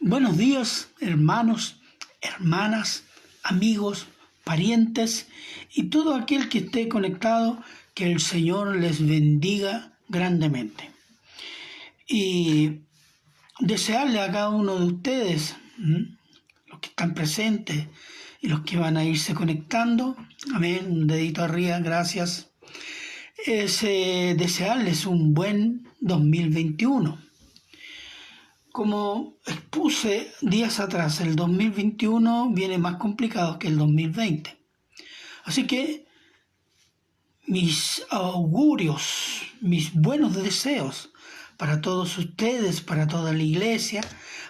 Buenos días, hermanos, hermanas, amigos, parientes y todo aquel que esté conectado, que el Señor les bendiga grandemente. Y desearle a cada uno de ustedes, los que están presentes y los que van a irse conectando, amén, un dedito arriba, gracias, desearles un buen 2021. Como expuse días atrás, el 2021 viene más complicado que el 2020. Así que mis augurios, mis buenos deseos para todos ustedes, para toda la iglesia,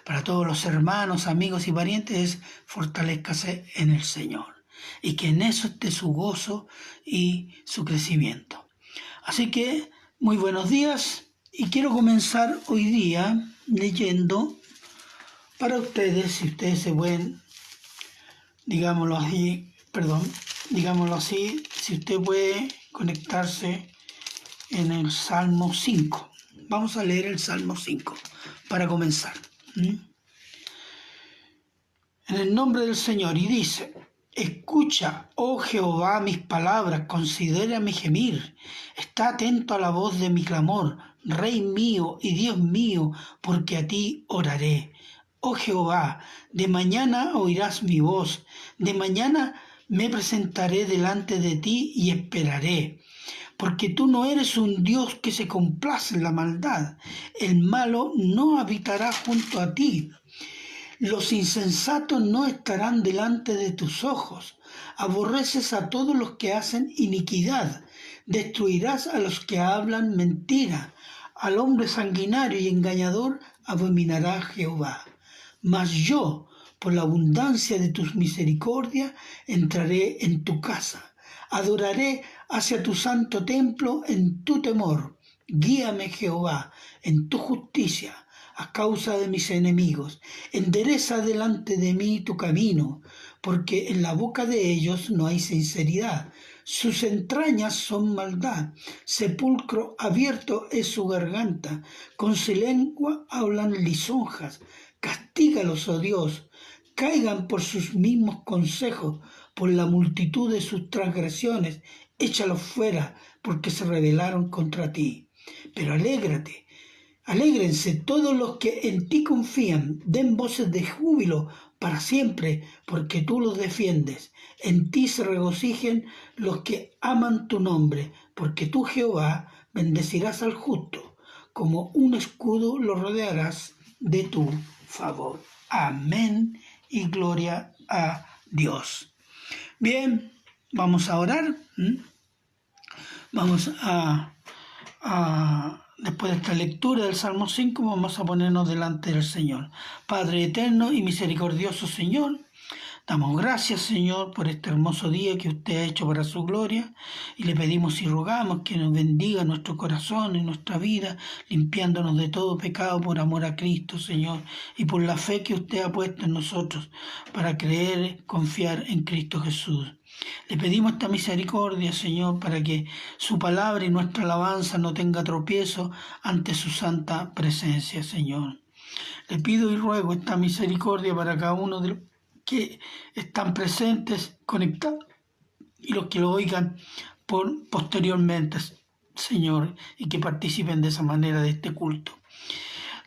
para todos los hermanos, amigos y parientes, es fortalézcase en el Señor y que en eso esté su gozo y su crecimiento. Así que muy buenos días y quiero comenzar hoy día leyendo para ustedes, si ustedes se pueden, digámoslo así, si usted puede conectarse en el Salmo 5. Vamos a leer el Salmo 5 para comenzar. En el nombre del Señor, y dice: Escucha, oh Jehová, mis palabras, considera mi gemir, está atento a la voz de mi clamor, Rey mío y Dios mío, porque a ti oraré. Oh Jehová, de mañana oirás mi voz, de mañana me presentaré delante de ti y esperaré. Porque tú no eres un Dios que se complace en la maldad, el malo no habitará junto a ti. Los insensatos no estarán delante de tus ojos. Aborreces a todos los que hacen iniquidad. Destruirás a los que hablan mentira. Al hombre sanguinario y engañador abominará Jehová. Mas yo, por la abundancia de tus misericordias, entraré en tu casa. Adoraré hacia tu santo templo en tu temor. Guíame, Jehová, en tu justicia, a causa de mis enemigos. Endereza delante de mí tu camino, porque en la boca de ellos no hay sinceridad. Sus entrañas son maldad, sepulcro abierto es su garganta, con su lengua hablan lisonjas. Castígalos, oh Dios, caigan por sus mismos consejos, por la multitud de sus transgresiones, échalos fuera, porque se rebelaron contra ti. Pero alégrense todos los que en ti confían, den voces de júbilo para siempre, porque tú los defiendes. En ti se regocijen los que aman tu nombre, porque tú, Jehová, bendecirás al justo, como un escudo lo rodearás de tu favor. Amén y gloria a Dios. Bien, vamos a orar. Vamos después de esta lectura del Salmo 5, vamos a ponernos delante del Señor. Padre eterno y misericordioso Señor, damos gracias, Señor, por este hermoso día que usted ha hecho para su gloria, y le pedimos y rogamos que nos bendiga nuestro corazón y nuestra vida, limpiándonos de todo pecado por amor a Cristo, Señor, y por la fe que usted ha puesto en nosotros para creer, confiar en Cristo Jesús. Le pedimos esta misericordia, Señor, para que su palabra y nuestra alabanza no tenga tropiezo ante su santa presencia, Señor. Le pido y ruego esta misericordia para cada uno de los que están presentes, conectados, y los que lo oigan posteriormente, Señor, y que participen de esa manera de este culto.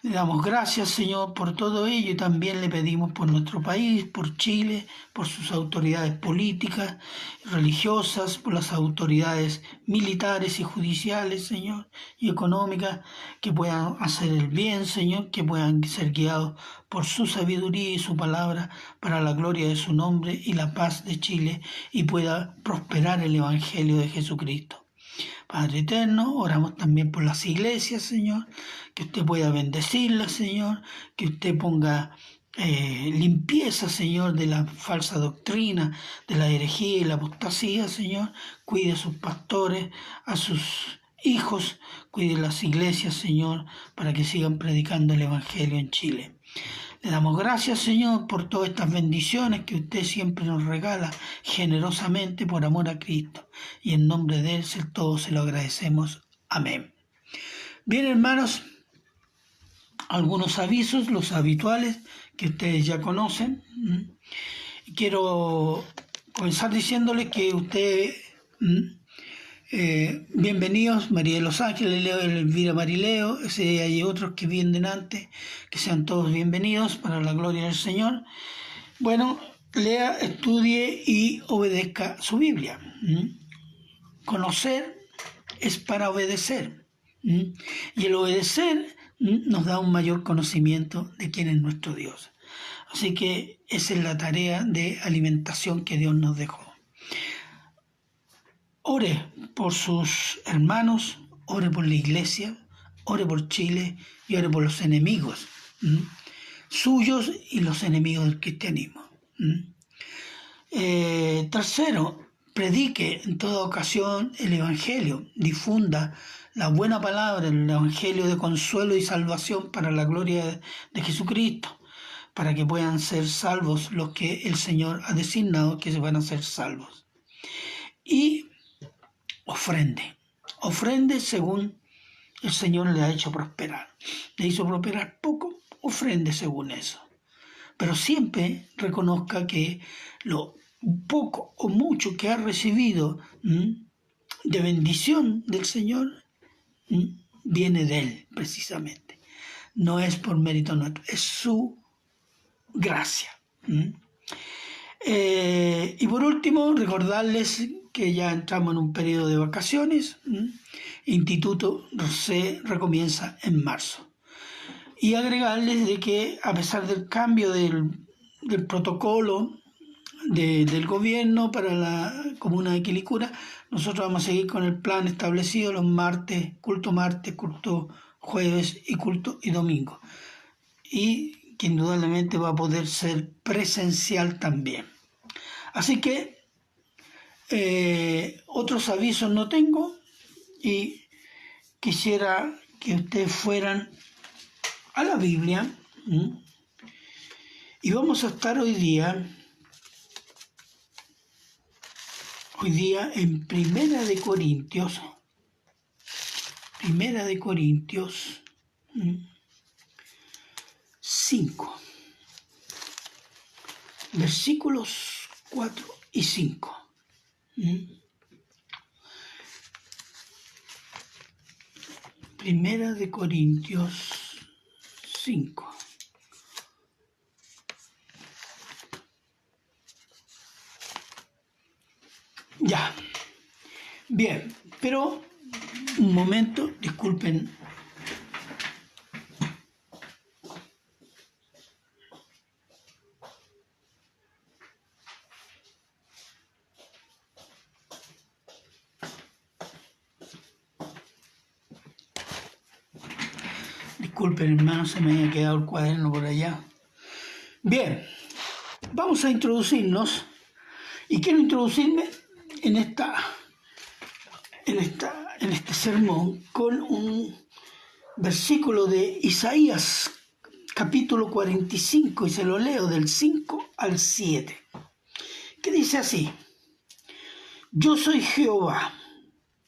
Le damos gracias, Señor, por todo ello, y también le pedimos por nuestro país, por Chile, por sus autoridades políticas, religiosas, por las autoridades militares y judiciales, Señor, y económicas, que puedan hacer el bien, Señor, que puedan ser guiados por su sabiduría y su palabra para la gloria de su nombre y la paz de Chile, y pueda prosperar el Evangelio de Jesucristo. Padre eterno, oramos también por las iglesias, Señor, que usted pueda bendecirlas, Señor, que usted ponga limpieza, Señor, de la falsa doctrina, de la herejía y la apostasía, Señor. Cuide a sus pastores, a sus hijos, cuide las iglesias, Señor, para que sigan predicando el Evangelio en Chile. Le damos gracias, Señor, por todas estas bendiciones que usted siempre nos regala generosamente por amor a Cristo. Y en nombre de Él todo se lo agradecemos. Amén. Bien, hermanos, algunos avisos, los habituales que ustedes ya conocen. Quiero comenzar diciéndoles que ustedes, bienvenidos, María de los Ángeles, Leo, Elvira Marileo, si hay otros que vienen antes, que sean todos bienvenidos para la gloria del Señor. Bueno, lea, estudie y obedezca su Biblia. Conocer es para obedecer. Y el obedecer nos da un mayor conocimiento de quién es nuestro Dios. Así que esa es la tarea de alimentación que Dios nos dejó. Ore por sus hermanos, ore por la iglesia, ore por Chile y ore por los enemigos suyos y los enemigos del cristianismo. Tercero, predique en toda ocasión el Evangelio, difunda la buena palabra, el Evangelio de consuelo y salvación para la gloria de Jesucristo, para que puedan ser salvos los que el Señor ha designado que se van a ser salvos. Y ofrende según el Señor le ha hecho prosperar. Le hizo prosperar poco, ofrende según eso. Pero siempre reconozca que lo poco o mucho que ha recibido de bendición del Señor viene de Él, precisamente. No es por mérito nuestro, es su gracia. Y por último, recordarles que ya entramos en un periodo de vacaciones. Instituto se recomienza en marzo. Y agregarles de que a pesar del cambio del protocolo del gobierno para la comuna de Quilicura, nosotros vamos a seguir con el plan establecido los martes, culto jueves y culto y domingo. Y que indudablemente va a poder ser presencial también. Así que otros avisos no tengo y quisiera que ustedes fueran a la Biblia y vamos a estar hoy día en Primera de Corintios 5, versículos 4 y 5. Primera de Corintios 5. Ya. Bien, pero un momento, disculpen. Disculpen, hermano, se me había quedado el cuaderno por allá. Bien, vamos a introducirnos y quiero introducirme en este sermón con un versículo de Isaías capítulo 45 y se lo leo del 5 al 7, que dice así: Yo soy Jehová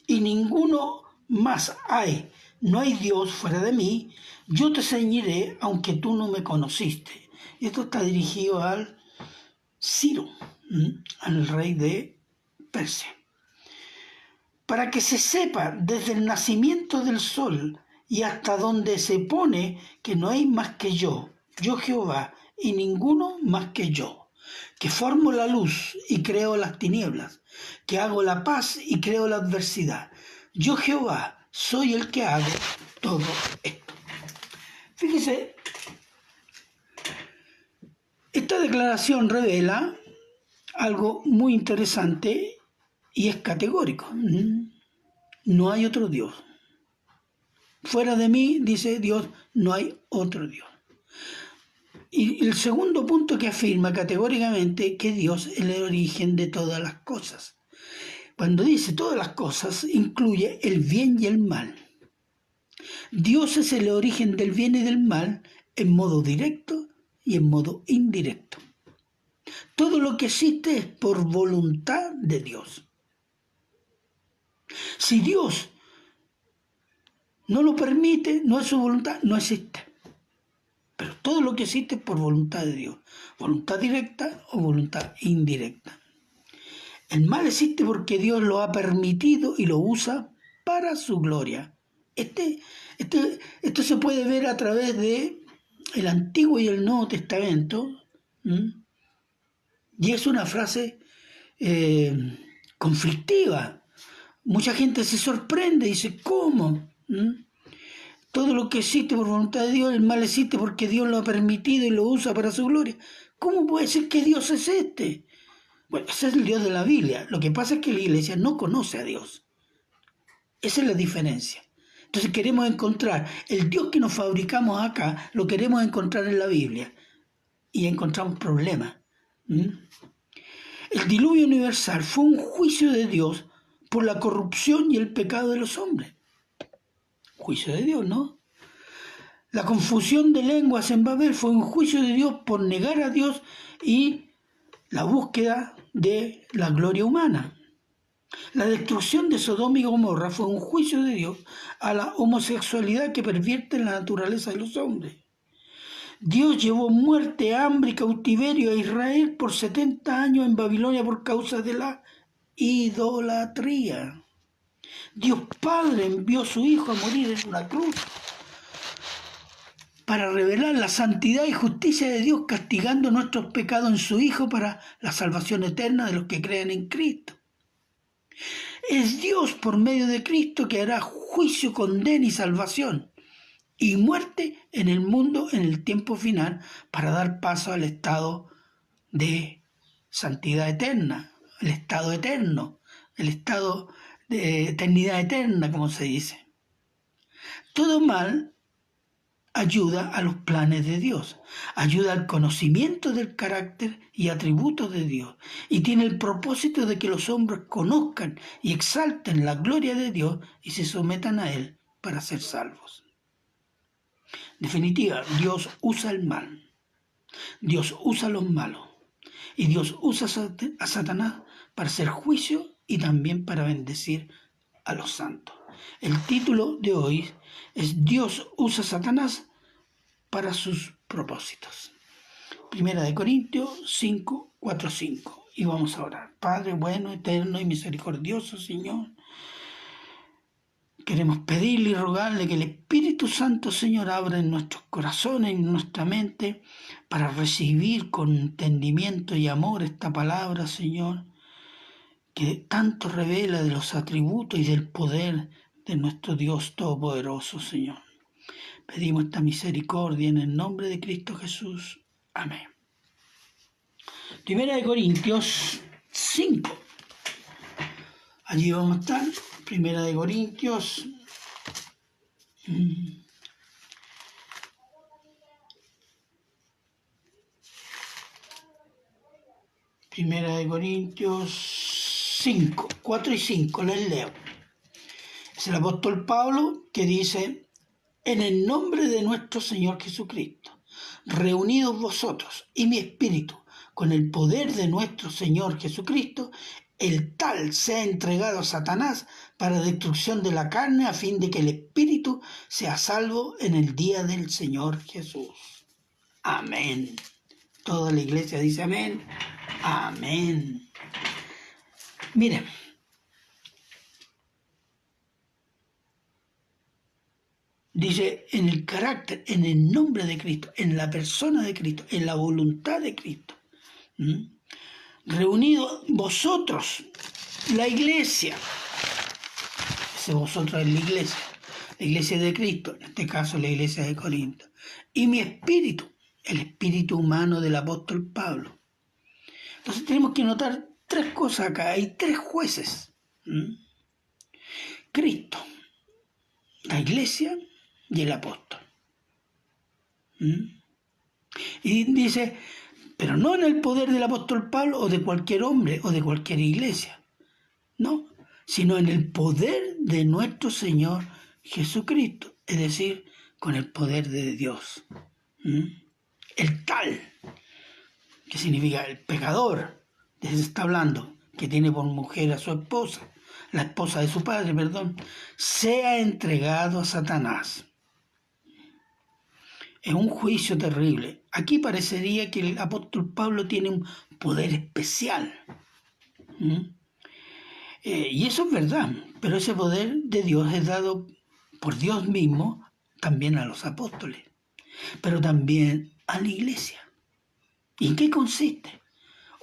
y ninguno más hay, no hay Dios fuera de mí, yo te ceñiré aunque tú no me conociste. Y esto está dirigido al Ciro, al rey de Persia. Para que se sepa desde el nacimiento del sol y hasta donde se pone que no hay más que yo Jehová, y ninguno más que yo, que formo la luz y creo las tinieblas, que hago la paz y creo la adversidad. Yo Jehová soy el que hago todo esto. Fíjese, esta declaración revela algo muy interesante y es categórico. No hay otro Dios. Fuera de mí, dice Dios, no hay otro Dios. Y el segundo punto que afirma categóricamente que Dios es el origen de todas las cosas. Cuando dice todas las cosas, incluye el bien y el mal. Dios es el origen del bien y del mal en modo directo y en modo indirecto. Todo lo que existe es por voluntad de Dios. Si Dios no lo permite, no es su voluntad, no existe. Todo lo que existe es por voluntad de Dios, voluntad directa o voluntad indirecta. El mal existe porque Dios lo ha permitido y lo usa para su gloria. Esto se puede ver a través de el Antiguo y el Nuevo Testamento, y es una frase conflictiva. Mucha gente se sorprende y dice, ¿cómo? Todo lo que existe por voluntad de Dios, el mal existe porque Dios lo ha permitido y lo usa para su gloria. ¿Cómo puede ser que Dios es este? Bueno, ese es el Dios de la Biblia. Lo que pasa es que la iglesia no conoce a Dios. Esa es la diferencia. Entonces queremos encontrar el Dios que nos fabricamos acá, lo queremos encontrar en la Biblia. Y encontramos problemas. El diluvio universal fue un juicio de Dios por la corrupción y el pecado de los hombres. Juicio de Dios, ¿no? La confusión de lenguas en Babel fue un juicio de Dios por negar a Dios y la búsqueda de la gloria humana. La destrucción de Sodoma y Gomorra fue un juicio de Dios a la homosexualidad que pervierte la naturaleza de los hombres. Dios llevó muerte, hambre y cautiverio a Israel por 70 años en Babilonia por causa de la idolatría. Dios Padre envió a su Hijo a morir en una cruz para revelar la santidad y justicia de Dios, castigando nuestros pecados en su Hijo para la salvación eterna de los que creen en Cristo. Es Dios por medio de Cristo que hará juicio, condena y salvación y muerte en el mundo en el tiempo final para dar paso al estado de santidad eterna, el estado eterno, el estado de eternidad eterna, como se dice. Todo mal ayuda a los planes de Dios, ayuda al conocimiento del carácter y atributos de Dios, y tiene el propósito de que los hombres conozcan y exalten la gloria de Dios y se sometan a Él para ser salvos. En definitiva, Dios usa el mal, Dios usa los malos, y Dios usa a Satanás para hacer juicio y también para bendecir a los santos. El título de hoy es Dios usa a Satanás para sus propósitos. Primera de Corintios 5, 4, 5. Y vamos a orar. Padre bueno, eterno y misericordioso, Señor, queremos pedirle y rogarle que el Espíritu Santo, Señor, abra en nuestros corazones y en nuestra mente para recibir con entendimiento y amor esta palabra, Señor, que tanto revela de los atributos y del poder de nuestro Dios Todopoderoso, Señor. Pedimos esta misericordia en el nombre de Cristo Jesús. Amén. Primera de Corintios 5. Allí vamos a estar. Primera de Corintios. Primera de Corintios 5, 4 y 5. Les leo. Es el apóstol Pablo que dice: en el nombre de nuestro Señor Jesucristo, reunidos vosotros y mi espíritu con el poder de nuestro Señor Jesucristo, el tal sea entregado a Satanás para destrucción de la carne, a fin de que el espíritu sea salvo en el día del Señor Jesús. Amén. Toda la iglesia dice amén. Amén. Miren, dice, en el carácter, en el nombre de Cristo, en la persona de Cristo, en la voluntad de Cristo. Reunidos vosotros, la iglesia. Ese vosotros es la iglesia de Cristo, en este caso la iglesia de Corinto. Y mi espíritu, el espíritu humano del apóstol Pablo. Entonces tenemos que notar tres cosas acá, hay tres jueces. Cristo, la iglesia y el apóstol. Y dice, pero no en el poder del apóstol Pablo o de cualquier hombre o de cualquier iglesia, no, sino en el poder de nuestro Señor Jesucristo, es decir, con el poder de Dios. El tal, que significa el pecador, de eso está hablando, que tiene por mujer a su esposa, la esposa de su padre, sea entregado a Satanás. Es un juicio terrible. Aquí parecería que el apóstol Pablo tiene un poder especial. ¿Mm? Y eso es verdad, pero ese poder de Dios es dado por Dios mismo también a los apóstoles, pero también a la iglesia. ¿Y en qué consiste?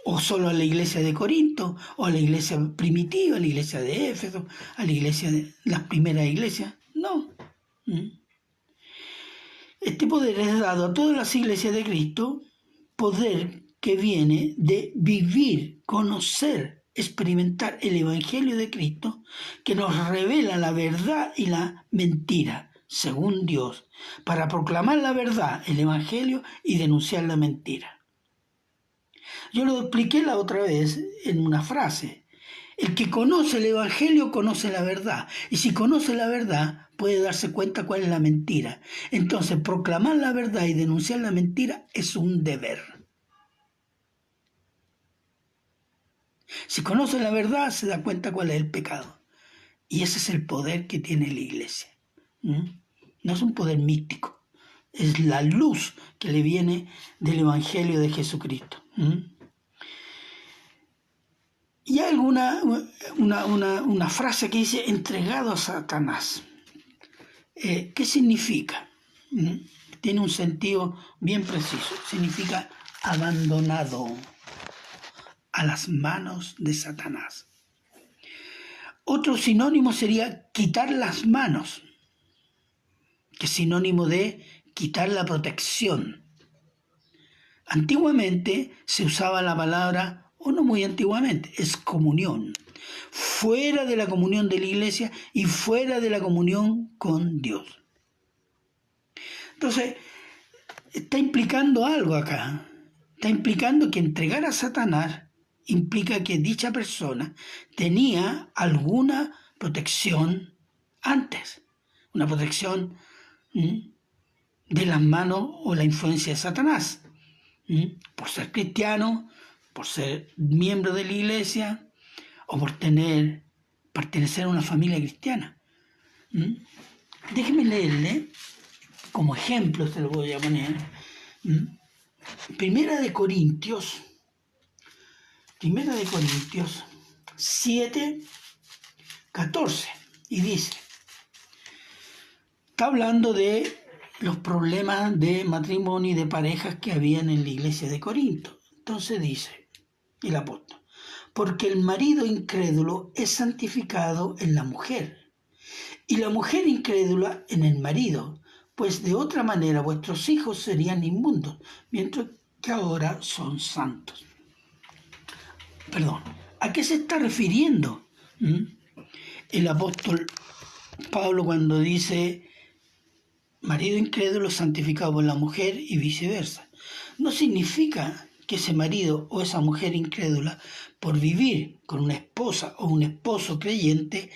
¿O solo a la iglesia de Corinto, o a la iglesia primitiva, a la iglesia de Éfeso, a la iglesia de las primeras iglesias? No. Este poder es dado a todas las iglesias de Cristo, poder que viene de vivir, conocer, experimentar el Evangelio de Cristo, que nos revela la verdad y la mentira, según Dios, para proclamar la verdad, el Evangelio, y denunciar la mentira. Yo lo expliqué la otra vez en una frase. El que conoce el Evangelio conoce la verdad. Y si conoce la verdad, puede darse cuenta cuál es la mentira. Entonces, proclamar la verdad y denunciar la mentira es un deber. Si conoce la verdad, se da cuenta cuál es el pecado. Y ese es el poder que tiene la iglesia. No es un poder místico. Es la luz que le viene del Evangelio de Jesucristo. Y hay una frase que dice entregado a Satanás. ¿Qué significa? Tiene un sentido bien preciso. Significa abandonado a las manos de Satanás. Otro sinónimo sería quitar las manos, que es sinónimo de quitar la protección. Antiguamente se usaba la palabra, o no muy antiguamente, excomunión, fuera de la comunión de la iglesia y fuera de la comunión con Dios. Entonces, está implicando algo acá. Está implicando que entregar a Satanás implica que dicha persona tenía alguna protección antes, una protección de las manos o la influencia de Satanás, por ser cristiano, por ser miembro de la iglesia o por pertenecer a una familia cristiana. Déjeme leerle, como ejemplo se lo voy a poner, Primera de Corintios 7, 14, y dice, está hablando de los problemas de matrimonio y de parejas que habían en la iglesia de Corinto. Entonces dice el apóstol, porque el marido incrédulo es santificado en la mujer, y la mujer incrédula en el marido, pues de otra manera vuestros hijos serían inmundos, mientras que ahora son santos. Perdón, ¿a qué se está refiriendo el apóstol Pablo cuando dice marido incrédulo santificado por la mujer y viceversa? No significa que ese marido o esa mujer incrédula, por vivir con una esposa o un esposo creyente,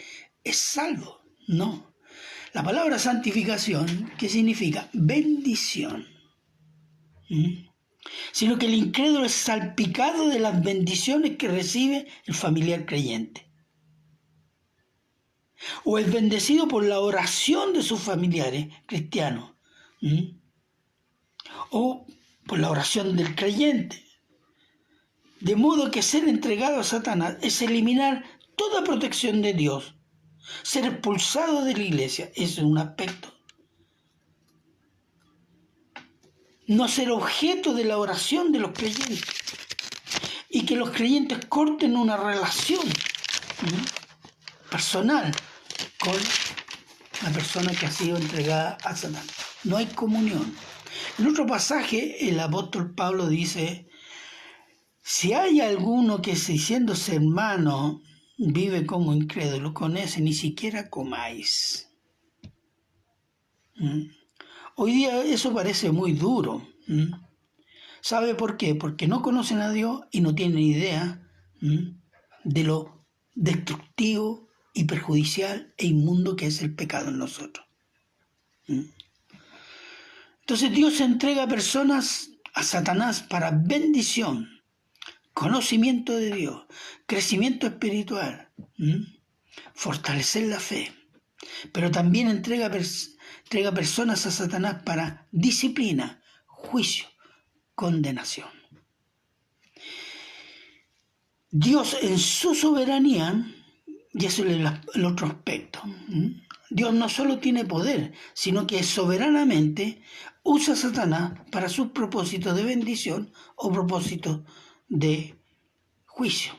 es salvo. No. La palabra santificación, ¿qué significa? Bendición. Sino que el incrédulo es salpicado de las bendiciones que recibe el familiar creyente. O es bendecido por la oración de sus familiares cristianos. O por la oración del creyente. De modo que ser entregado a Satanás es eliminar toda protección de Dios. Ser expulsado de la iglesia, ese es un aspecto. No ser objeto de la oración de los creyentes. Y que los creyentes corten una relación personal con la persona que ha sido entregada a Satanás. No hay comunión. En otro pasaje, el apóstol Pablo dice, si hay alguno que diciéndose hermano vive como incrédulo, con ese ni siquiera comáis. Hoy día eso parece muy duro. ¿Sabe por qué? Porque no conocen a Dios y no tienen idea de lo destructivo y perjudicial e inmundo que es el pecado en nosotros. Entonces Dios entrega a personas a Satanás para bendición, conocimiento de Dios, crecimiento espiritual, fortalecer la fe, pero también entrega entrega personas a Satanás para disciplina, juicio, condenación. Dios en su soberanía, y eso es el otro aspecto, Dios no solo tiene poder, sino que soberanamente usa a Satanás para sus propósitos de bendición o propósitos de juicio.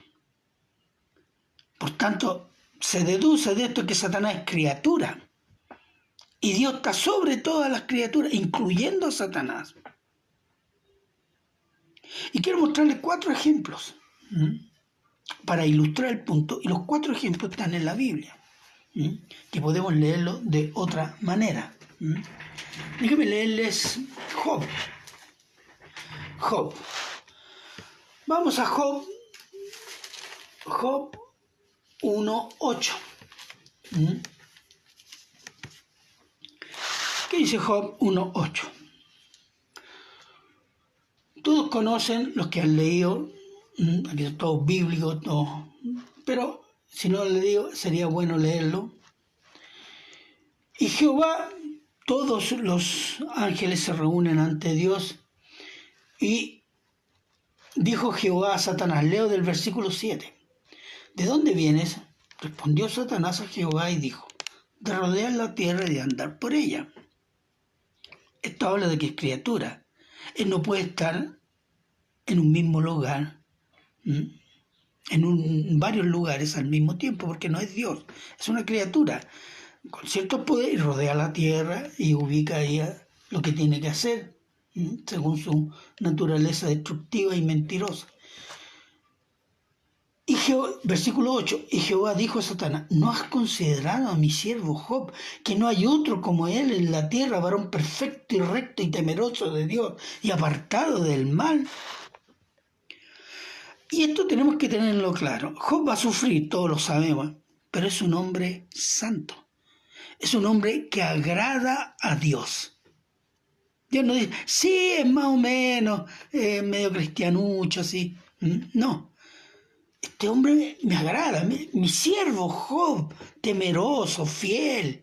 Por tanto, se deduce de esto que Satanás es criatura y Dios está sobre todas las criaturas, incluyendo a Satanás. Y quiero mostrarles 4 ejemplos para ilustrar el punto, y los 4 ejemplos están en la Biblia, que podemos leerlo de otra manera. Déjenme leerles Job. Job. Vamos a Job 1:8. ¿Qué dice Job 1:8? Todos conocen, los que han leído, aquí es todo bíblico, todo, pero si no lo digo, sería bueno leerlo. Y Jehová, todos los ángeles se reúnen ante Dios, y dijo Jehová a Satanás, leo del versículo 7. ¿De dónde vienes? Respondió Satanás a Jehová y dijo, de rodear la tierra y de andar por ella. Esto habla de que es criatura. Él no puede estar en un mismo lugar, en varios lugares al mismo tiempo, porque no es Dios, es una criatura con cierto poder y rodea la tierra y ubica ahí lo que tiene que hacer, según su naturaleza destructiva y mentirosa. Y versículo 8, y Jehová dijo a Satanás, ¿no has considerado a mi siervo Job, que no hay otro como él en la tierra, varón perfecto y recto y temeroso de Dios y apartado del mal? Y esto tenemos que tenerlo claro. Job va a sufrir, todos lo sabemos, pero es un hombre santo. Es un hombre que agrada a Dios. Dios no dice, sí, es más o menos, medio cristianucho, así. No. Este hombre me agrada, mi siervo Job, temeroso, fiel.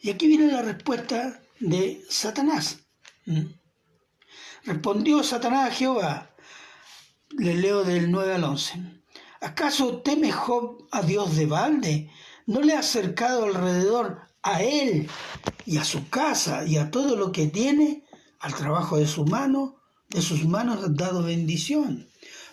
Y aquí viene la respuesta de Satanás. Respondió Satanás a Jehová, le leo del 9 al 11. ¿Acaso teme Job a Dios de balde? ¿No le ha acercado alrededor a él y a su casa y a todo lo que tiene? Al trabajo de sus manos has dado bendición.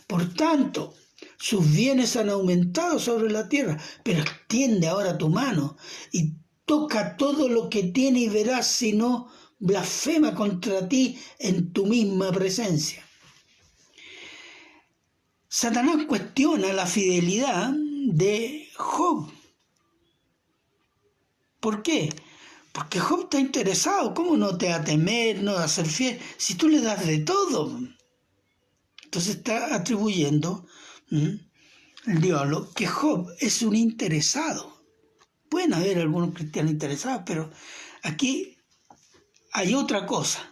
Por tanto, sus bienes han aumentado sobre la tierra, pero extiende ahora tu mano y toca todo lo que tiene y verás si no blasfema contra ti en tu misma presencia. Satanás cuestiona la fidelidad de Job. ¿Por qué? Porque Job está interesado. ¿Cómo no te va a temer, no va a ser fiel, si tú le das de todo? Entonces está atribuyendo el diablo que Job es un interesado. Pueden haber algunos cristianos interesados, pero aquí hay otra cosa.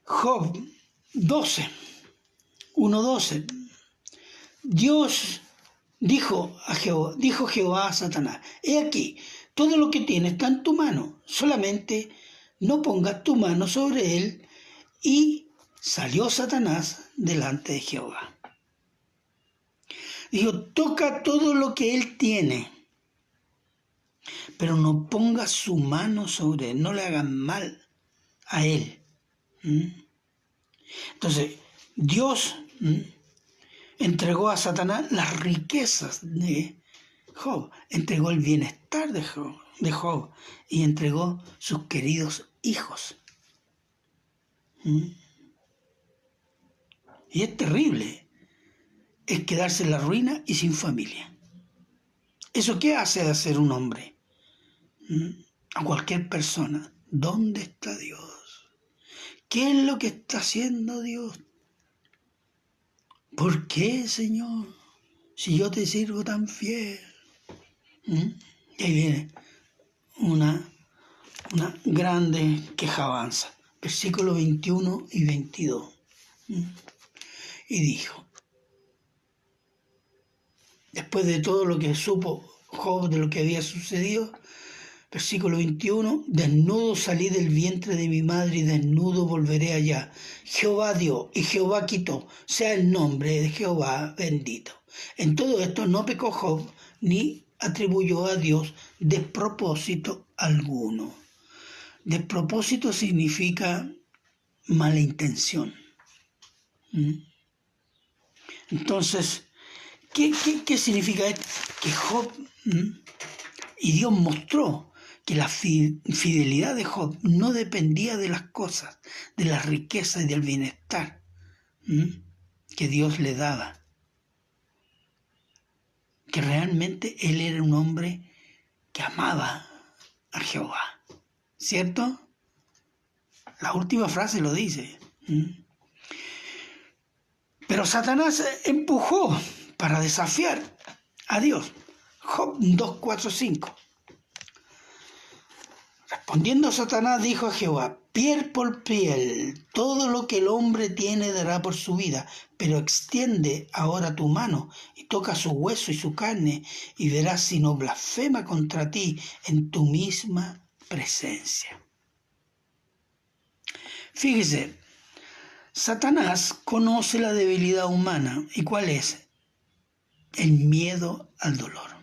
Job 1:12. Dios dijo Jehová a Satanás, he aquí, todo lo que tienes está en tu mano, solamente no pongas tu mano sobre él. Y salió Satanás delante de Jehová. Dijo, toca todo lo que él tiene, pero no ponga su mano sobre él, no le hagan mal a él. Entonces, Dios entregó a Satanás las riquezas de Job, entregó el bienestar de Job y entregó sus queridos hijos. Y es terrible, es quedarse en la ruina y sin familia. ¿Eso qué hace de ser un hombre? A cualquier persona, ¿dónde está Dios? ¿Qué es lo que está haciendo Dios? ¿Por qué, Señor? Si yo te sirvo tan fiel. Y ahí viene una grande quejabanza. Versículos 21 y 22. Y dijo, después de todo lo que supo Job de lo que había sucedido. Versículo 21, desnudo salí del vientre de mi madre y desnudo volveré allá. Jehová dio y Jehová quitó, sea el nombre de Jehová bendito. En todo esto no pecó Job ni atribuyó a Dios despropósito alguno. Despropósito significa mala intención. Entonces, ¿qué significa esto? Que Job, y Dios mostró que la fidelidad de Job no dependía de las cosas, de la riqueza y del bienestar que Dios le daba. Que realmente él era un hombre que amaba a Jehová. ¿Cierto? La última frase lo dice. Pero Satanás empujó para desafiar a Dios. Job 2, 4, 5. Respondiendo Satanás dijo a Jehová, piel por piel, todo lo que el hombre tiene dará por su vida, pero extiende ahora tu mano y toca su hueso y su carne, y verás si no blasfema contra ti en tu misma presencia. Fíjese, Satanás conoce la debilidad humana. ¿Y cuál es? El miedo al dolor.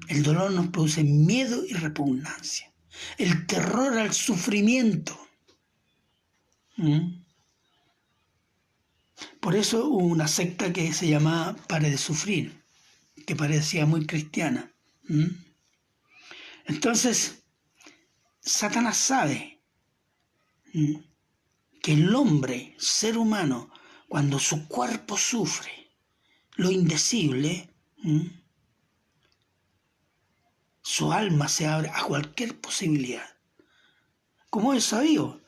El dolor nos produce miedo y repugnancia. El terror al sufrimiento. Por eso hubo una secta que se llamaba Pare de Sufrir, que parecía muy cristiana. Entonces, Satanás sabe que el hombre, ser humano, cuando su cuerpo sufre lo indecible, su alma se abre a cualquier posibilidad. Como he sabido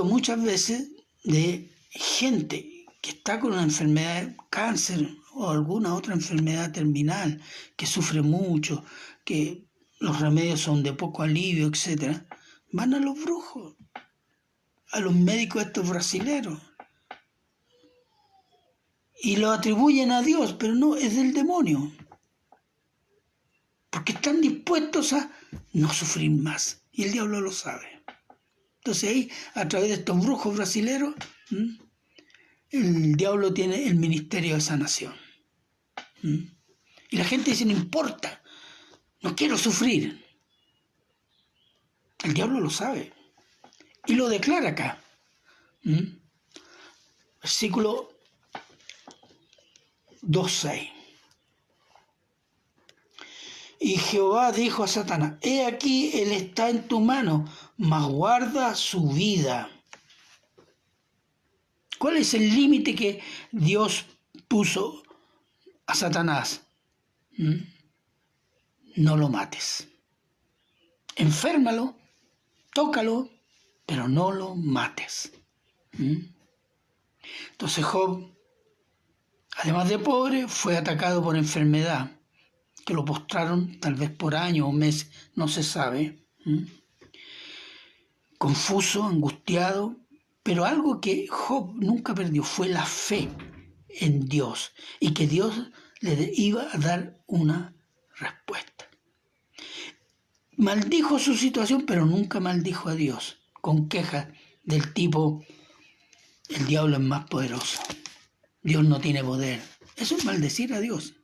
muchas veces de gente que está con una enfermedad, cáncer o alguna otra enfermedad terminal, que sufre mucho, que los remedios son de poco alivio, etc. Van a los brujos, a los médicos estos brasileros, y lo atribuyen a Dios, pero no, es del demonio. Porque están dispuestos a no sufrir más. Y el diablo lo sabe. Entonces ahí, a través de estos brujos brasileros, el diablo tiene el ministerio de sanación. Y la gente dice, no importa, no quiero sufrir. El diablo lo sabe. Y lo declara acá. Versículo 2:6. Y Jehová dijo a Satanás, he aquí, él está en tu mano, mas guarda su vida. ¿Cuál es el límite que Dios puso a Satanás? No lo mates. Enférmalo, tócalo, pero no lo mates. Entonces Job, además de pobre, fue atacado por enfermedad, que lo postraron tal vez por años o meses, no se sabe. Confuso, angustiado, pero algo que Job nunca perdió fue la fe en Dios y que Dios le iba a dar una respuesta. Maldijo su situación, pero nunca maldijo a Dios, con quejas del tipo, el diablo es más poderoso, Dios no tiene poder. Eso es maldecir a Dios.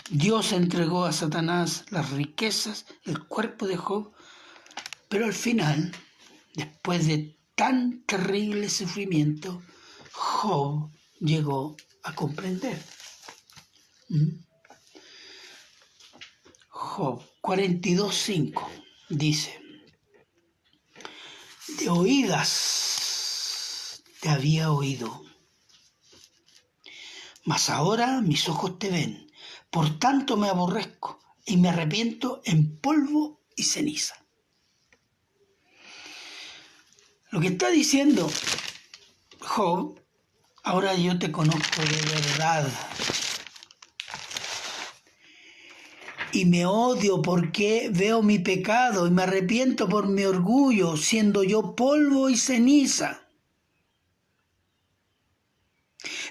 Dios entregó a Satanás las riquezas, el cuerpo de Job, pero al final, después de tan terrible sufrimiento, Job llegó a comprender. Job 42:5 dice, de oídas te había oído, mas ahora mis ojos te ven. Por tanto me aborrezco y me arrepiento en polvo y ceniza. Lo que está diciendo Job, ahora yo te conozco de verdad. Y me odio porque veo mi pecado y me arrepiento por mi orgullo, siendo yo polvo y ceniza.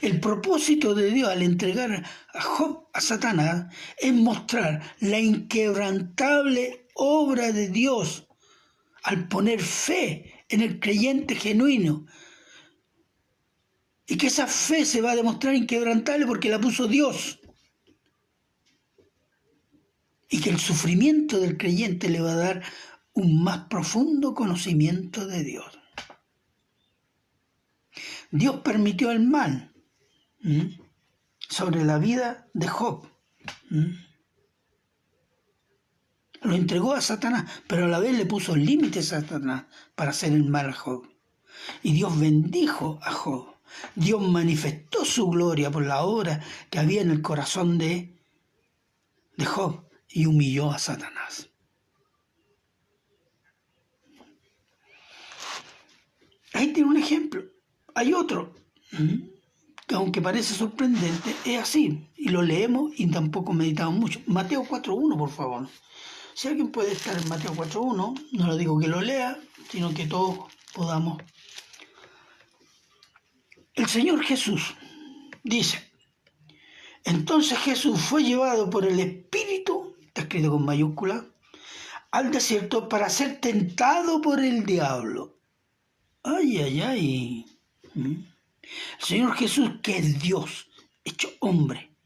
El propósito de Dios al entregar a Job a Satanás es mostrar la inquebrantable obra de Dios al poner fe en el creyente genuino. Y que esa fe se va a demostrar inquebrantable porque la puso Dios. Y que el sufrimiento del creyente le va a dar un más profundo conocimiento de Dios. Dios permitió el mal sobre la vida de Job. Lo entregó a Satanás, pero a la vez le puso límites a Satanás para hacer el mal a Job. Y Dios bendijo a Job. Dios manifestó su gloria por la obra que había en el corazón de Job y humilló a Satanás. Ahí tiene un ejemplo. Hay otro, que aunque parece sorprendente, es así. Y lo leemos y tampoco meditamos mucho. Mateo 4.1, por favor. Si alguien puede estar en Mateo 4.1, no le digo que lo lea, sino que todos podamos. El Señor Jesús dice: entonces Jesús fue llevado por el Espíritu, está escrito con mayúscula, al desierto para ser tentado por el diablo. Ay, ay, ay. El Señor Jesús, que es Dios, hecho hombre,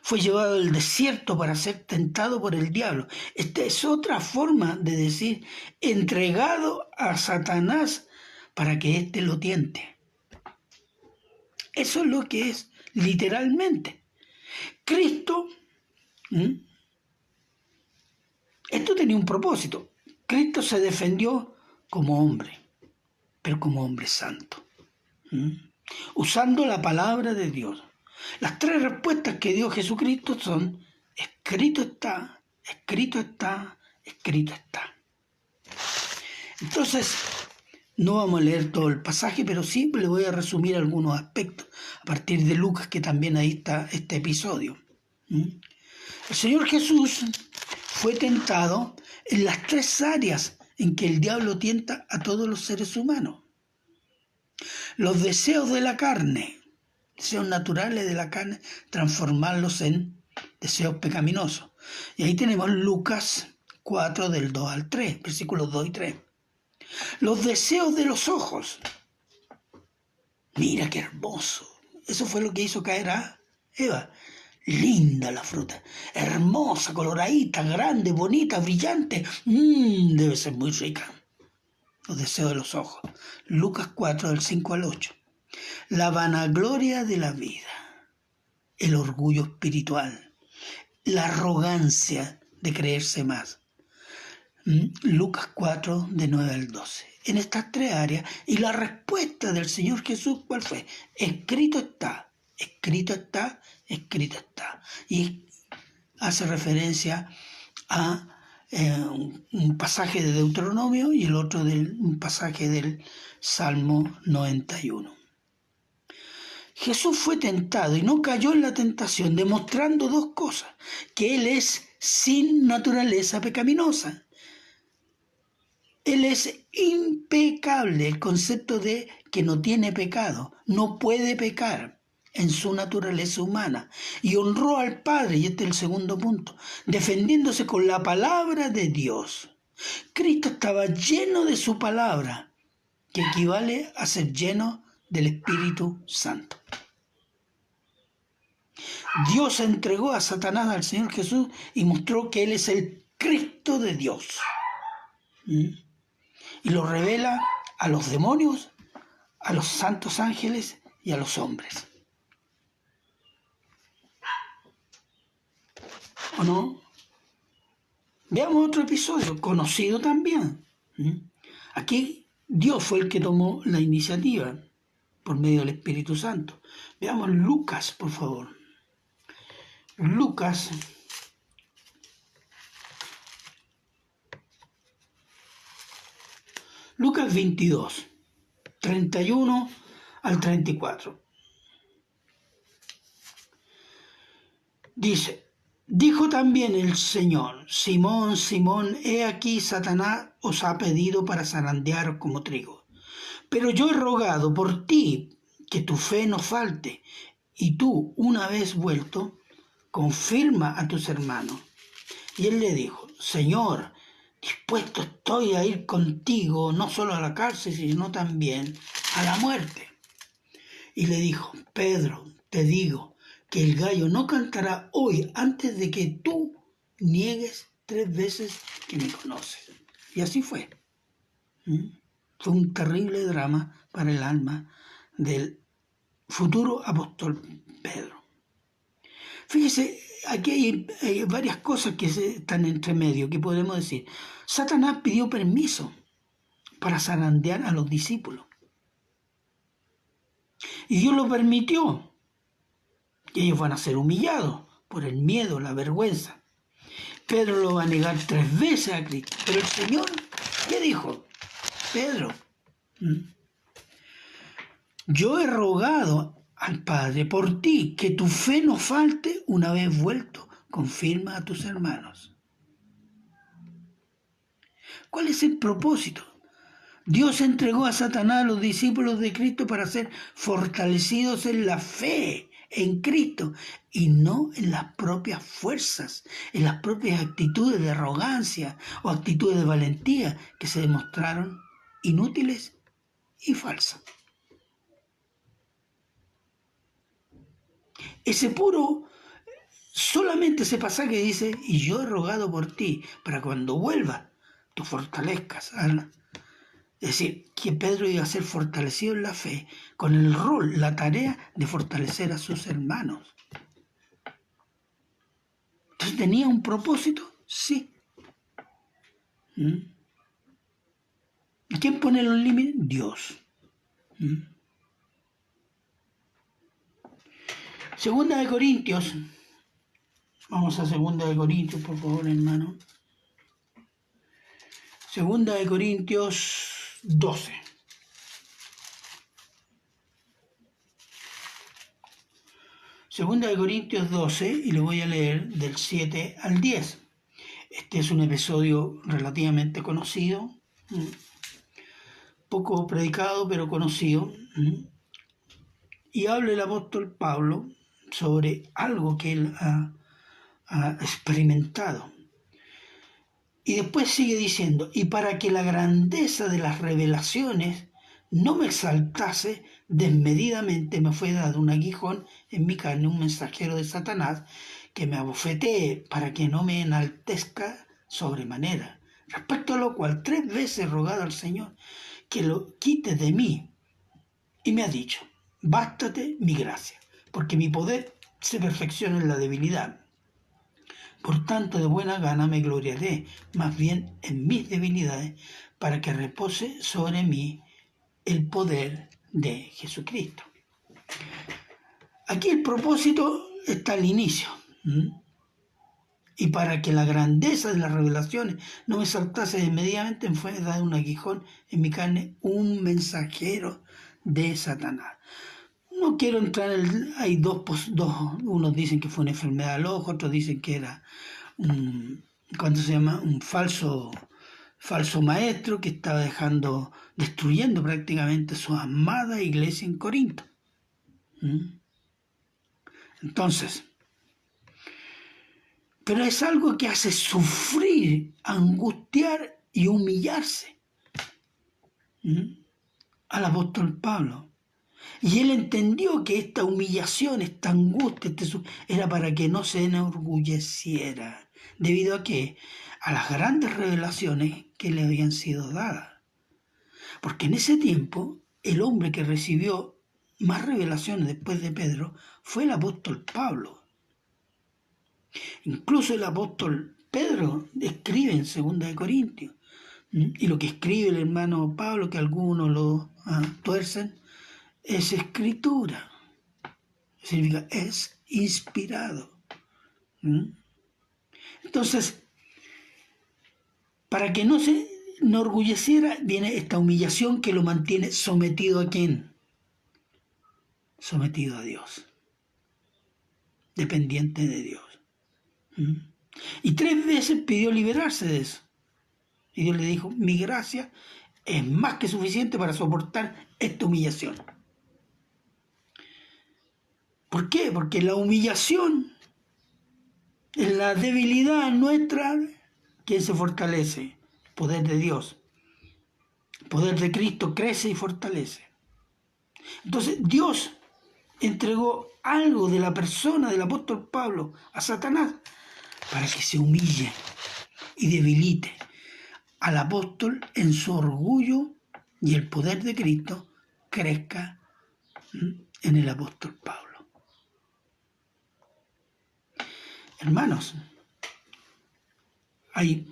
fue llevado al desierto para ser tentado por el diablo. Esta es otra forma de decir entregado a Satanás para que éste lo tiente. Eso es lo que es literalmente. Cristo, esto tenía un propósito. Cristo se defendió como hombre, pero como hombre santo, usando la palabra de Dios. Las tres respuestas que dio Jesucristo son: escrito está, escrito está, escrito está. Entonces, no vamos a leer todo el pasaje, pero sí le voy a resumir algunos aspectos a partir de Lucas, que también ahí está este episodio. El Señor Jesús fue tentado en las tres áreas en que el diablo tienta a todos los seres humanos. Los deseos de la carne, deseos naturales de la carne, transformarlos en deseos pecaminosos. Y ahí tenemos Lucas 4, del 2 al 3, versículos 2 y 3. Los deseos de los ojos. Mira qué hermoso. Eso fue lo que hizo caer a Eva. Linda la fruta, hermosa, coloradita, grande, bonita, brillante. Debe ser muy rica. Los deseos de los ojos. Lucas 4, del 5 al 8. La vanagloria de la vida, el orgullo espiritual, la arrogancia de creerse más. Lucas 4, de 9 al 12. En estas tres áreas, y la respuesta del Señor Jesús, ¿cuál fue? Escrito está, escrito está, escrito está. Y hace referencia a un pasaje de Deuteronomio y el otro un pasaje del Salmo 91. Jesús fue tentado y no cayó en la tentación, demostrando dos cosas: que Él es sin naturaleza pecaminosa. Él es impecable, el concepto de que no tiene pecado, no puede pecar en su naturaleza humana, y honró al Padre, y este es el segundo punto, defendiéndose con la palabra de Dios. Cristo estaba lleno de su palabra, que equivale a ser lleno del Espíritu Santo. Dios entregó a Satanás al Señor Jesús y mostró que Él es el Cristo de Dios. Y lo revela a los demonios, a los santos ángeles y a los hombres. ¿O no? Veamos otro episodio, conocido también. Aquí Dios fue el que tomó la iniciativa por medio del Espíritu Santo. Veamos Lucas, por favor. Lucas 22, 31 al 34. Dice: dijo también el Señor: Simón, Simón, he aquí Satanás os ha pedido para zarandearos como trigo. Pero yo he rogado por ti que tu fe no falte, y tú, una vez vuelto, confirma a tus hermanos. Y él le dijo, Señor, dispuesto estoy a ir contigo, no solo a la cárcel, sino también a la muerte. Y le dijo, Pedro, te digo que el gallo no cantará hoy antes de que tú niegues 3 veces que me conoces. Y así fue. Fue un terrible drama para el alma del futuro apóstol Pedro. Fíjese, aquí hay varias cosas que están entre medio, que podemos decir. Satanás pidió permiso para zarandear a los discípulos. Y Dios lo permitió. Y ellos van a ser humillados por el miedo, la vergüenza. Pedro lo va a negar 3 veces a Cristo. Pero el Señor, ¿qué dijo? Pedro, yo he rogado al Padre por ti, que tu fe no falte una vez vuelto. Confirma a tus hermanos. ¿Cuál es el propósito? Dios entregó a Satanás a los discípulos de Cristo para ser fortalecidos en la fe en Cristo y no en las propias fuerzas, en las propias actitudes de arrogancia o actitudes de valentía que se demostraron inútiles y falsas. Solamente ese pasaje dice, y yo he rogado por ti, para cuando vuelvas, tú fortalezcas. Es decir, que Pedro iba a ser fortalecido en la fe, con el rol, la tarea de fortalecer a sus hermanos. Entonces, ¿tenía un propósito? Sí. ¿Y quién pone los límites? Dios. Segunda de Corintios. Vamos a Segunda de Corintios, por favor, hermano. Segunda de Corintios 12. Segunda de Corintios 12, y lo voy a leer del 7 al 10. Este es un episodio relativamente conocido, poco predicado, pero conocido. Y habla el apóstol Pablo sobre algo que él ha experimentado. Y después sigue diciendo, y para que la grandeza de las revelaciones no me exaltase desmedidamente, me fue dado un aguijón en mi carne, un mensajero de Satanás, que me abofetee para que no me enaltezca sobremanera. Respecto a lo cual 3 veces he rogado al Señor que lo quite de mí. Y me ha dicho, bástate mi gracia, porque mi poder se perfecciona en la debilidad. Por tanto, de buena gana me gloriaré más bien en mis debilidades, para que repose sobre mí el poder de Jesucristo. Aquí el propósito está al inicio. Y para que la grandeza de las revelaciones no me saltase inmediatamente, me fue dado un aguijón en mi carne, un mensajero de Satanás. No quiero entrar hay dos, unos dicen que fue una enfermedad al ojo, otros dicen que era un falso maestro que estaba destruyendo prácticamente su amada iglesia en Corinto. Entonces, pero es algo que hace sufrir, angustiar y humillarse al apóstol Pablo. Y él entendió que esta humillación, esta angustia, era para que no se enorgulleciera. ¿Debido a qué? A las grandes revelaciones que le habían sido dadas. Porque en ese tiempo, el hombre que recibió más revelaciones después de Pedro fue el apóstol Pablo. Incluso el apóstol Pedro escribe en 2 de Corintios. Y lo que escribe el hermano Pablo, que algunos lo tuercen, es escritura. Significa, es inspirado. Entonces, para que no se enorgulleciera, viene esta humillación que lo mantiene sometido ¿a quién? Sometido a Dios. Dependiente de Dios. Y 3 veces pidió liberarse de eso. Y Dios le dijo, mi gracia es más que suficiente para soportar esta humillación. ¿Por qué? Porque la humillación, en la debilidad nuestra, ¿quién se fortalece? El poder de Dios. El poder de Cristo crece y fortalece. Entonces Dios entregó algo de la persona del apóstol Pablo a Satanás para que se humille y debilite al apóstol en su orgullo, y el poder de Cristo crezca en el apóstol Pablo. Hermanos,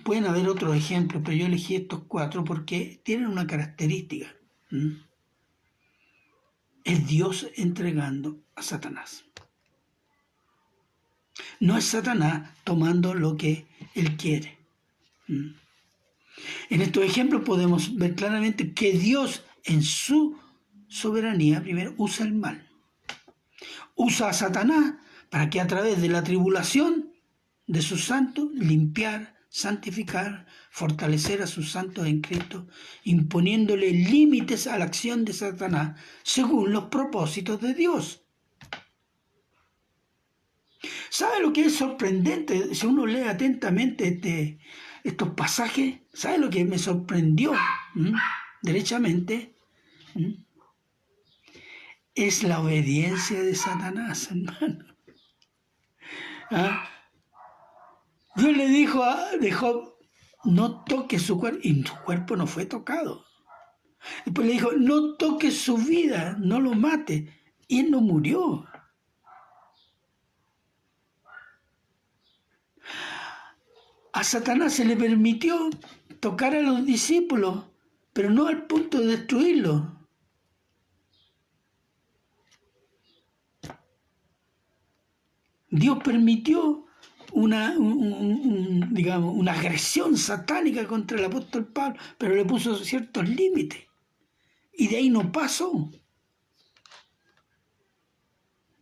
pueden haber otros ejemplos, pero yo elegí estos 4 porque tienen una característica. Es Dios entregando a Satanás. No es Satanás tomando lo que él quiere. En estos ejemplos podemos ver claramente que Dios, en su soberanía, primero usa el mal. Usa a Satanás para que a través de la tribulación de sus santos limpiar, santificar, fortalecer a sus santos en Cristo, imponiéndole límites a la acción de Satanás según los propósitos de Dios. ¿Sabe lo que es sorprendente? Si uno lee atentamente estos pasajes, ¿sabe lo que me sorprendió derechamente? Es la obediencia de Satanás, hermano. ¿Ah? Dios le dijo a Job, no toques su cuerpo, y su cuerpo no fue tocado. Después le dijo, no toques su vida, no lo mate, y él no murió. A Satanás se le permitió tocar a los discípulos, pero no al punto de destruirlos. Dios permitió una agresión satánica contra el apóstol Pablo, pero le puso ciertos límites. Y de ahí no pasó.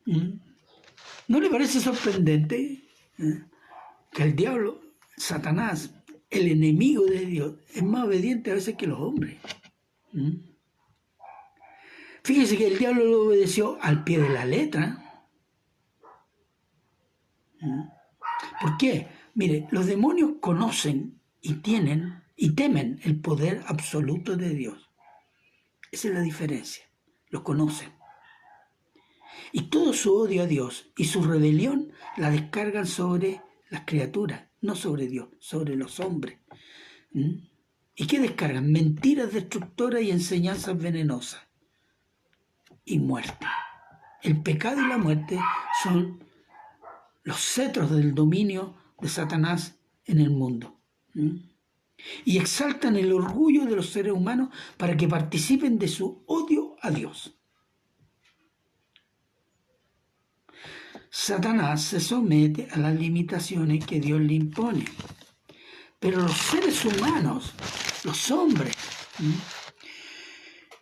¿No le parece sorprendente que el diablo, Satanás, el enemigo de Dios, es más obediente a veces que los hombres? Fíjese que el diablo lo obedeció al pie de la letra. ¿Por qué? Mire, los demonios conocen y tienen y temen el poder absoluto de Dios. Esa es la diferencia. Lo conocen. Y todo su odio a Dios y su rebelión la descargan sobre las criaturas, no sobre Dios, sobre los hombres. ¿Y qué descargan? Mentiras destructoras y enseñanzas venenosas. Y muerte. El pecado y la muerte son los cetros del dominio de Satanás en el mundo. Y exaltan el orgullo de los seres humanos para que participen de su odio a Dios. Satanás se somete a las limitaciones que Dios le impone. Pero los seres humanos, los hombres,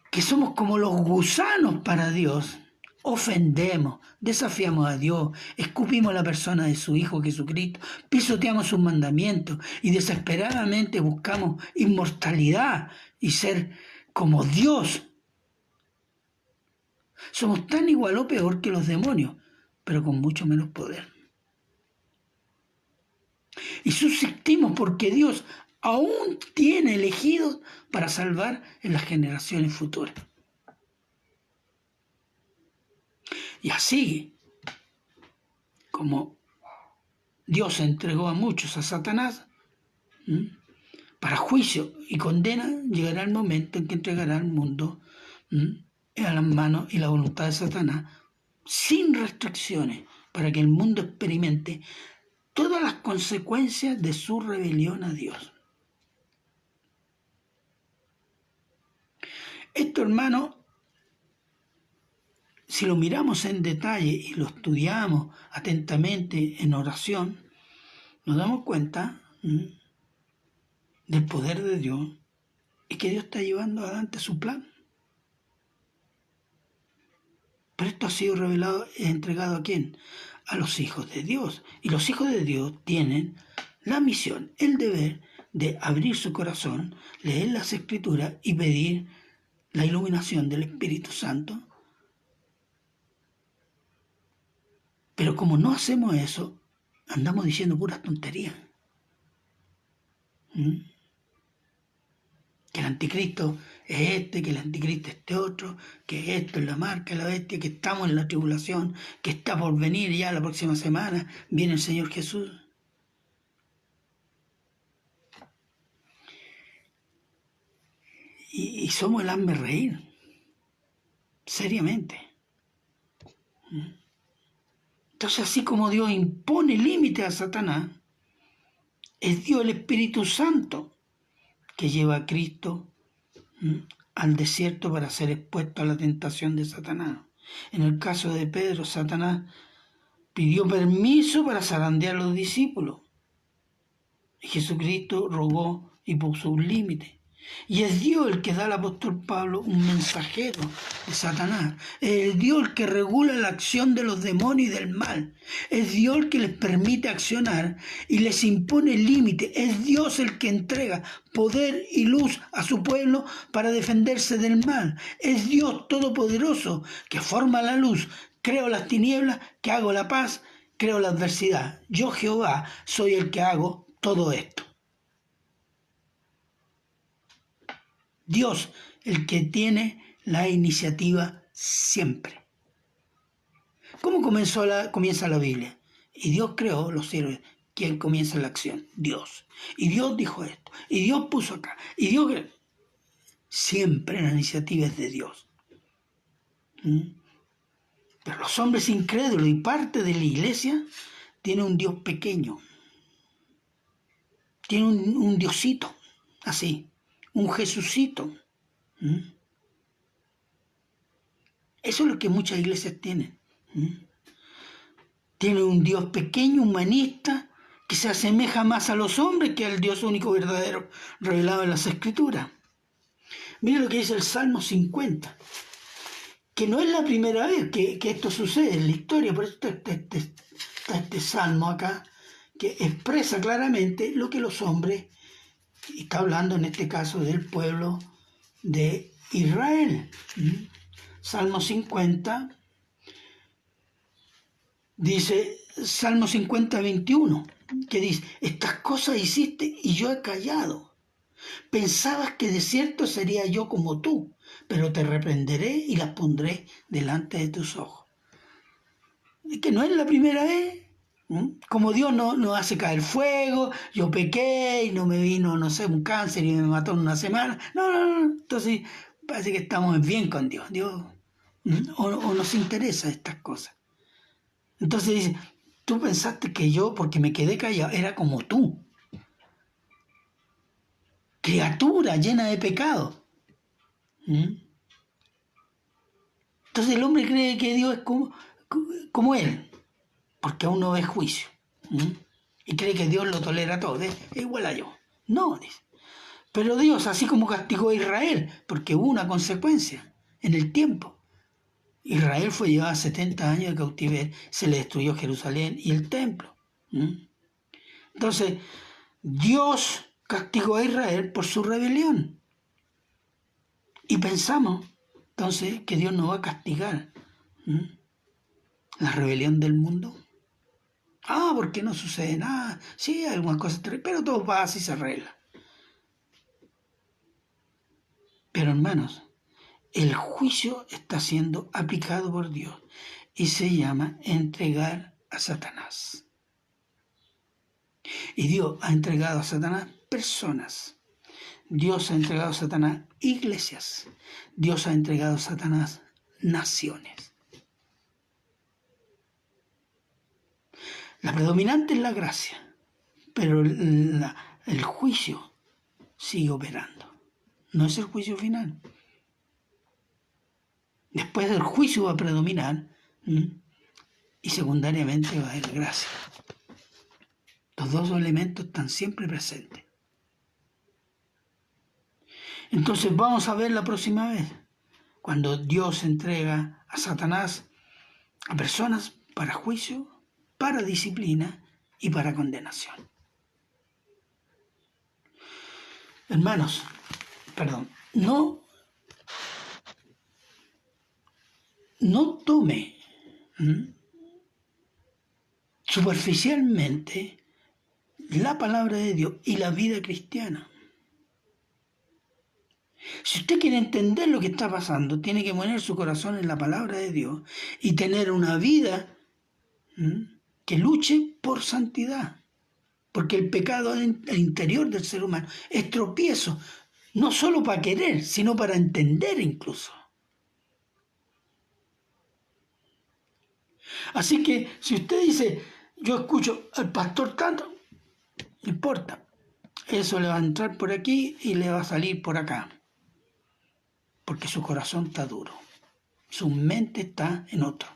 que somos como los gusanos para Dios, ofendemos, desafiamos a Dios, escupimos la persona de su Hijo Jesucristo, pisoteamos sus mandamientos y desesperadamente buscamos inmortalidad y ser como Dios. Somos tan igual o peor que los demonios, pero con mucho menos poder. Y subsistimos porque Dios aún tiene elegidos para salvar en las generaciones futuras. Y así, como Dios entregó a muchos a Satanás para juicio y condena, llegará el momento en que entregará al mundo a las manos y la voluntad de Satanás sin restricciones, para que el mundo experimente todas las consecuencias de su rebelión a Dios. Esto, hermano, si lo miramos en detalle y lo estudiamos atentamente en oración, nos damos cuenta del poder de Dios y que Dios está llevando adelante su plan. Pero esto ha sido revelado y entregado ¿a quién? A los hijos de Dios. Y los hijos de Dios tienen la misión, el deber de abrir su corazón, leer las Escrituras y pedir la iluminación del Espíritu Santo Pero como no hacemos eso, andamos diciendo puras tonterías. ¿Mm? Que el anticristo es este, que el anticristo es este otro, que esto es la marca de la bestia, que estamos en la tribulación, que está por venir ya la próxima semana, viene el Señor Jesús. Y somos el hazme reír, seriamente. Entonces, así como Dios impone límites a Satanás, es Dios el Espíritu Santo que lleva a Cristo al desierto para ser expuesto a la tentación de Satanás. En el caso de Pedro, Satanás pidió permiso para zarandear a los discípulos. Y Jesucristo rogó y puso un límite. Y es Dios el que da al apóstol Pablo un mensajero de Satanás. Es Dios el que regula la acción de los demonios y del mal. Es Dios el que les permite accionar y les impone límites. Es Dios el que entrega poder y luz a su pueblo para defenderse del mal. Es Dios todopoderoso que forma la luz. Creo las tinieblas, que hago la paz, creo la adversidad. Yo, Jehová, soy el que hago todo esto. Dios, el que tiene la iniciativa siempre. ¿Cómo comienza la Biblia? Y Dios creó los cielos. ¿Quién comienza la acción? Dios. Y Dios dijo esto. Y Dios puso acá. Y Dios... Siempre la iniciativa es de Dios. Pero los hombres incrédulos y parte de la iglesia tienen un Dios pequeño. Tiene un Diosito, así, un Jesucito. Eso es lo que muchas iglesias tienen. Tienen un Dios pequeño, humanista, que se asemeja más a los hombres que al Dios único verdadero revelado en las Escrituras. Mira lo que dice el Salmo 50, que no es la primera vez que esto sucede en la historia, por eso está este salmo acá, que expresa claramente lo que los hombres, y está hablando en este caso del pueblo de Israel. Salmo 50, dice, Salmo 50, 21, que dice, estas cosas hiciste y yo he callado. Pensabas que de cierto sería yo como tú, pero te reprenderé y las pondré delante de tus ojos. Es que no es la primera vez. Como Dios no hace caer fuego, yo pequé y no me vino, no sé, un cáncer y me mató en una semana. No. Entonces parece que estamos bien con Dios. Dios o nos interesa estas cosas. Entonces dice, tú pensaste que yo, porque me quedé callado, era como tú. Criatura llena de pecado. Entonces el hombre cree que Dios es como él, porque aún no ve juicio. Y cree que Dios lo tolera todo, es igual a yo. No, dice. Pero Dios, así como castigó a Israel, porque hubo una consecuencia en el tiempo. Israel fue llevado a 70 años de cautiverio, se le destruyó Jerusalén y el templo. Entonces, Dios castigó a Israel por su rebelión. Y pensamos, entonces, que Dios no va a castigar la rebelión del mundo. Porque no sucede nada. Sí, hay algunas cosas terribles, pero todo pasa y se arregla. Pero hermanos, el juicio está siendo aplicado por Dios y se llama entregar a Satanás. Y Dios ha entregado a Satanás personas. Dios ha entregado a Satanás iglesias. Dios ha entregado a Satanás naciones. La predominante es la gracia, pero el juicio sigue operando. No es el juicio final. Después del juicio va a predominar y secundariamente va a haber gracia. Los dos elementos están siempre presentes. Entonces vamos a ver la próxima vez, cuando Dios entrega a Satanás a personas para juicio, para disciplina y para condenación. Hermanos, no tome superficialmente la palabra de Dios y la vida cristiana. Si usted quiere entender lo que está pasando, tiene que poner su corazón en la palabra de Dios y tener una vida que luche por santidad. Porque el pecado en el interior del ser humano es tropiezo, no solo para querer, sino para entender incluso. Así que si usted dice, yo escucho al pastor tanto, no importa, eso le va a entrar por aquí y le va a salir por acá. Porque su corazón está duro, su mente está en otro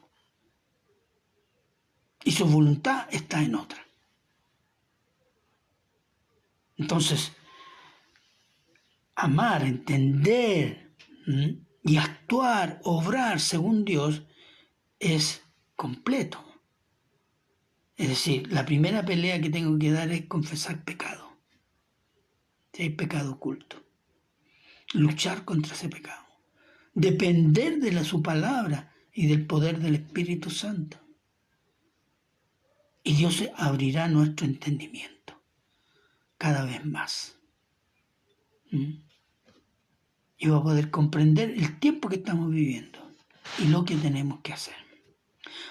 y su voluntad está en otra. Entonces, amar, entender y actuar, obrar según Dios es completo. Es decir, la primera pelea que tengo que dar es confesar pecado. Si hay pecado oculto, luchar contra ese pecado, depender de su palabra y del poder del Espíritu Santo. Y Dios abrirá nuestro entendimiento cada vez más. Y va a poder comprender el tiempo que estamos viviendo y lo que tenemos que hacer.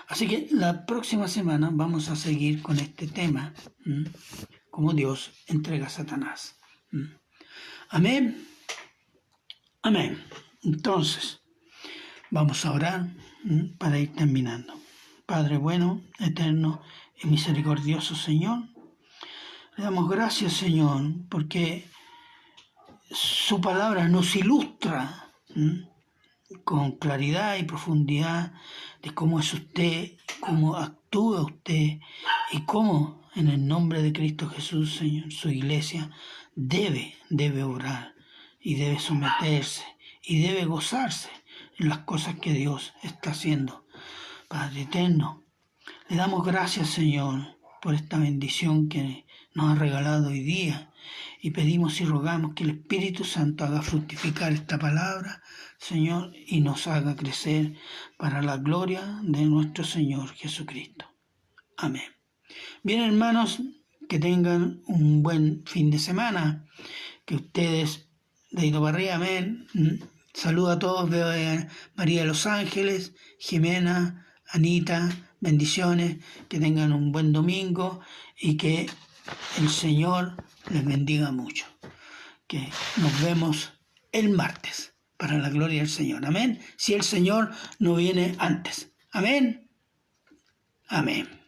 Así que la próxima semana vamos a seguir con este tema, cómo Dios entrega a Satanás. Amén. Amén. Entonces, vamos a orar para ir terminando. Padre bueno, eterno y misericordioso Señor, le damos gracias, Señor, porque su palabra nos ilustra con claridad y profundidad de cómo es usted, cómo actúa usted y cómo en el nombre de Cristo Jesús, Señor, su iglesia debe orar y debe someterse y debe gozarse en las cosas que Dios está haciendo. Padre eterno, le damos gracias, Señor, por esta bendición que nos ha regalado hoy día y pedimos y rogamos que el Espíritu Santo haga fructificar esta palabra, Señor, y nos haga crecer para la gloria de nuestro Señor Jesucristo. Amén. Bien, hermanos, que tengan un buen fin de semana, que ustedes, de Ido Barría, amén. Saludo a todos, veo a María de los Ángeles, Jimena, Anita, bendiciones, que tengan un buen domingo y que el Señor les bendiga mucho. Que nos vemos el martes para la gloria del Señor. Amén. Si el Señor no viene antes. Amén. Amén.